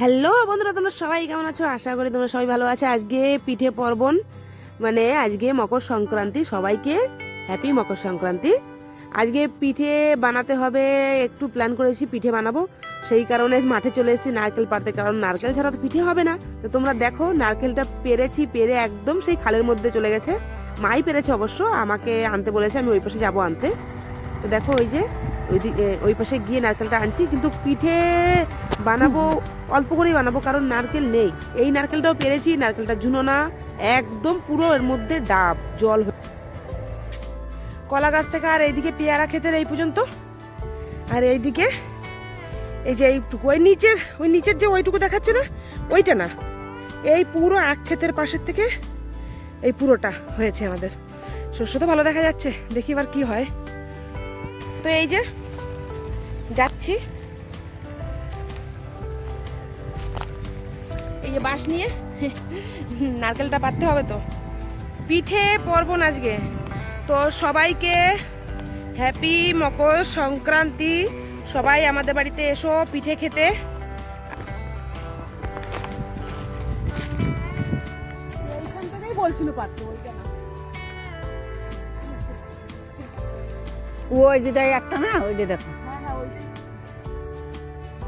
Hello বন্ধুরা, তোমরা সবাই কেমন আছো? আশা করি তোমরা সবাই ভালো আছো। আজকে পিঠে পার্বণ, মানে আজকে মকর সংক্রান্তি। সবাইকে হ্যাপি মকর সংক্রান্তি। আজকে পিঠে বানাতে হবে, একটু প্ল্যান করেছি পিঠে বানাবো, সেই কারণে মাঠে চলে এসেছি নারকেল পাড়তে। কারণ নারকেল ছাড়া তো পিঠে হবে না। তো তোমরা দেখো, নারকেলটা পেরেছি, পেরে একদম সেই খালের মধ্যে চলে গেছে। মাই পেরেছে অবশ্য, আমাকে আনতে বলেছে, আমি ওই পাশে যাবো আনতে। তো দেখো ওই যে ওই পাশে গিয়ে নারকেলটা আনছি, কিন্তু পিঠে বানাবো অল্প করেই বানাবো, কারণ নারকেল নেই। এই নারকেলটাও পেরেছি, নারকেলটা ঝুনো না, একদম পুরো এর মধ্যে ডাব জল। কলা গাছ থেকে আর এইদিকে পেয়ারা ক্ষেতের এই পর্যন্ত, আর এইদিকে এই যে এইটুকু, ওই নিচের যে ওইটুকু দেখাচ্ছে না, ওইটা না, এই পুরো আখ ক্ষেতের পাশের থেকে এই পুরোটা হয়েছে আমাদের। শস্য তো ভালো দেখা যাচ্ছে, দেখি এবার কি হয়। তো এই যে যাচ্ছি, এই যে বাঁশ নিয়ে নারকেলটা পাততে হবে। তো পিঠে পার্বণ আজকে, তো সবাইকে হ্যাপি মকর সংক্রান্তি। সবাই আমাদের বাড়িতে এসো পিঠে খেতে। এইখান থেকেই বলছিল পারতো, ওইটা না, ওই যেটা একটা না, ওই যে দেখো,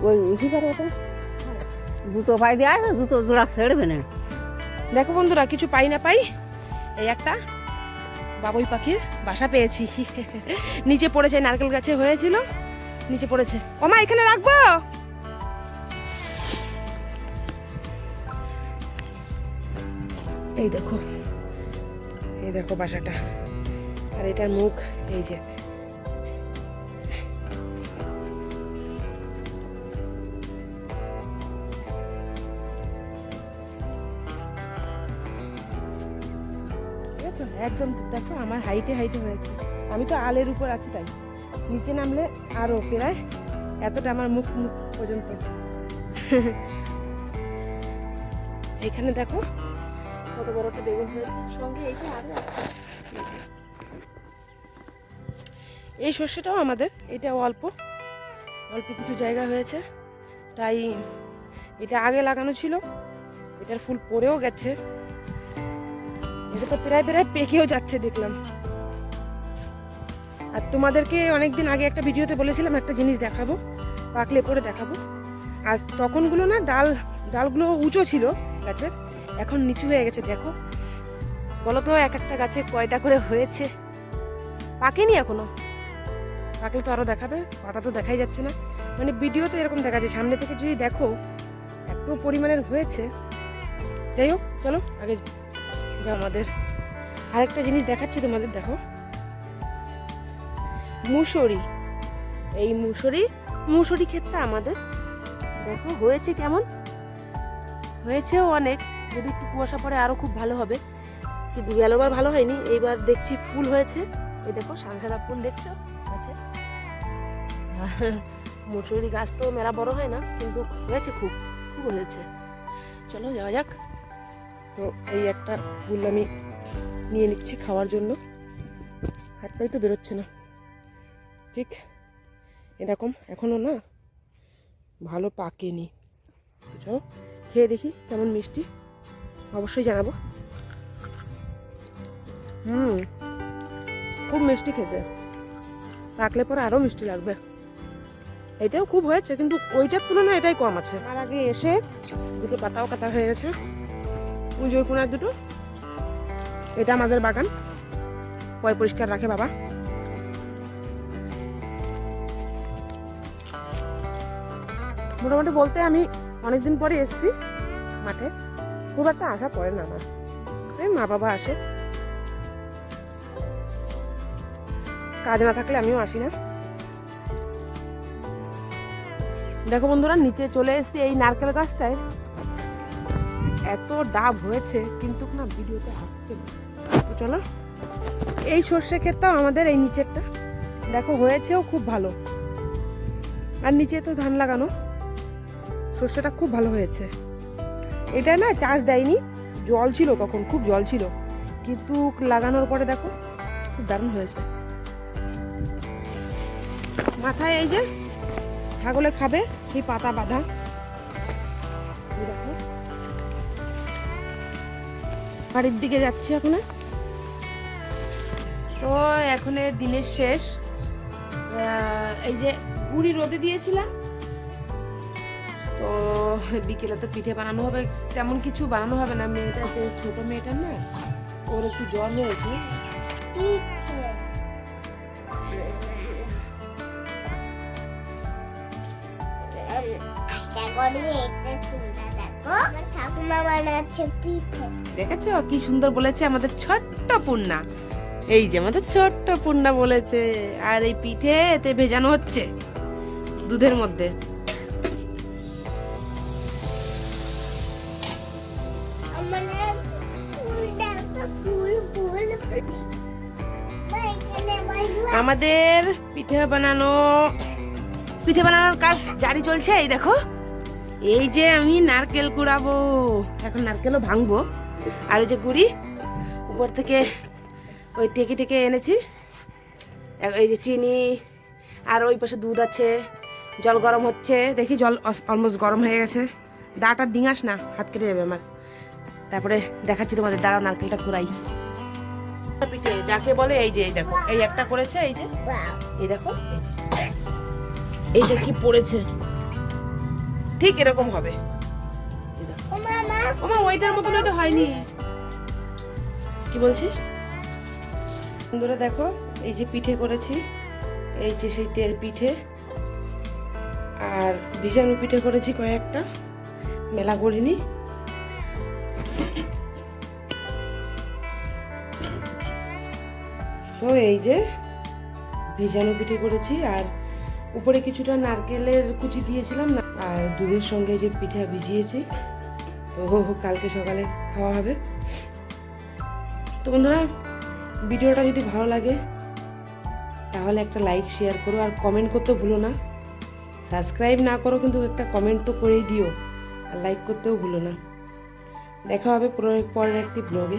ওই উঠি করে ওটা দুটো পাই দিয়ে আছে, দুটো জোড়া ছেড়বে না। দেখো বন্ধুরা, কিছু পাই না পাই, এই একটা বাবুই পাখির বাসা পেয়েছি। নিচে পড়েছে, নারকেল গাছে হয়েছিল, নিচে পড়েছে। ওমা এখানে রাখবো। এই দেখো, এই দেখো বাসাটা, আর এটার মুখ এই যে। একদম দেখো, আমার হাইটে হাইটে হয়েছে। আমি তো আলের উপর আছি, তাই নিচে নামলে আরো প্রায় এতটা আমার মুখ মুখ পর্যন্ত। এখানে দেখো কত বড় একটা বেগুন হয়েছে, সঙ্গে এই যে আরো আছে। এই শস্যটাও আমাদের, এটাও অল্প অল্প কিছু জায়গা হয়েছে, তাই এটা আগে লাগানো ছিল। এটার ফুল পড়েও গেছে, এটা তো প্রায় প্রায় পেকেও যাচ্ছে দেখলাম। আর তোমাদেরকে অনেকদিন আগে একটা ভিডিওতে বলেছিলাম একটা জিনিস দেখাবো, পাকলে পরে দেখাবো। আর তখনগুলো না ডালগুলো উঁচু ছিল গাছের, এখন নিচু হয়ে গেছে। দেখো বলো তো, এক একটা গাছে কয়টা করে হয়েছে। পাকেনি এখনো, পাকলে তো আরো দেখাবে। পাতা তো দেখাই যাচ্ছে না, মানে ভিডিও তো এরকম দেখা যায়, সামনে থেকে যদি দেখো এত পরিমাণের হয়েছে। যাই হোক, চলো আগে যা। আমাদের আরেকটা জিনিস দেখাচ্ছি তোমাদের, দেখো মুসুরি। এই মুসুরি ক্ষেতটা আমাদের, দেখো হয়েছে কেমন, হয়েছেও অনেক। যদি একটু কুয়াশা পড়ে আরো খুব ভালো হবে, কিন্তু গেলবার ভালো হয়নি। এইবার দেখছি ফুল হয়েছে, এই দেখো সাদা সাদা ফুল দেখছো আছে। মুসুরি গাছ তো মেলা বড় হয় না, কিন্তু হয়েছে, খুব খুব হয়েছে। চলো যাওয়া যাক। তো এই একটা ফুল আমি নিয়ে নিচ্ছি খাওয়ার জন্য, হাতটাই তো বেরোচ্ছে না ঠিক এরকম, এখনো না ভালো পাকেনি। চলো খেয়ে দেখি কেমন মিষ্টি, অবশ্যই জানাবো। খুব মিষ্টি খেতে, পাকলে পরে আরো মিষ্টি লাগবে। এটাও খুব হয়েছে, কিন্তু ওইটার তুলনায় এটাই কম আছে। আর আগে এসে দুটো পাতাও কাটা হয়ে গেছে, ওই কোনার দুটো। এটা আমাদের বাগান, পয় পরিষ্কার রাখে বাবা। মোটামুটি বলতে আমি অনেকদিন পরে এসেছি মাঠে, খুব একটা আসা পড়ে না আমার, এই মা বাবা আসে, কাজ না থাকলে আমিও আসি না। দেখো বন্ধুরা, নিচে চলে এসেছি। এই নারকেল গাছটায় এত ডাব হয়েছে, কিন্তু না ভিডিওতে আসছে না। চলো, এই সর্ষে ক্ষেতটাও আমাদের, এই নিচেরটা দেখো হয়েছেও খুব ভালো। আর নিচে তো ধান লাগানো, সর্ষেটা খুব ভালো হয়েছে। এটা না চাষ দেয়নি, জল ছিল তখন, খুব জল ছিল, কিন্তু লাগানোর পরে দেখো খুব দারুণ হয়েছে। মাথায় এই যে ছাগলে খাবে সেই পাতা বাঁধা, বাড়ির দিকে যাচ্ছি এখন। তো এখন দিনের শেষ। এই যে গুড়ি রোদে দিয়েছিলাম, তো বিকেলে তো পিঠে বানানো হবে। তেমন কিছু বানানো হবে না, মেয়েটা ছোট মেয়েটা না, ওর একটু জ্বর হয়েছে। দেখেছো কি সুন্দর বলেছে আমাদের ছোট্ট পূর্ণা। এই যে আমাদের ছোট্ট পূর্ণা বলেছে। আর এই পিঠে এতে ভেজানো হচ্ছে দুধের মধ্যে। আমাদের পিঠে বানানোর কাজ জারি চলছে। এই দেখো, এই যে আমি নারকেল কুড়াবো, এখন নারকেলও ভাঙবো। আর এই যে গুড়ি উপর থেকে ওই টেকে এনেছি। এই যে চিনি, আর ওই পাশে দুধ আছে, জল গরম হচ্ছে। দেখি জল অলমোস্ট গরম হয়ে গেছে। দাঁটা ডিঙাস না, হাত কেটে যাবে আমার। তারপরে দেখাচ্ছি তোমাদের, দাঁড়াও নারকেলটা কুড়াই। পিঠে যাকে বলে, এই যে এই দেখো, এই একটা করেছে, এই যে এই দেখো, এই যে কি পড়েছে, ঠিক এরকম হবে। ওমা ওইটার মতন এটা হয়নি। কি বলছিস? বন্ধুরা দেখো, এই যে পিঠে করেছি, এই যে সেই তেল পিঠে, আর ভিজানো পিঠে করেছি কয়েকটা, মেলা করিনি। তো এই যে ভেজানো পিঠে করেছি, আর উপরে কিছুটা নারকেলের কুচি দিয়েছিলাম না, আর দুধের সঙ্গে যে পিঠা ভিজিয়েছি, তো কালকে সকালে খাওয়া হবে। তো বন্ধুরা, ভিডিওটা যদি ভালো লাগে তাহলে একটা লাইক শেয়ার করো, আর কমেন্ট করতে ভুলো না। সাবস্ক্রাইব না করো কিন্তু একটা কমেন্ট তো করেই দিও, আর লাইক করতেও ভুলো না। দেখা হবে পরের একটি ব্লগে।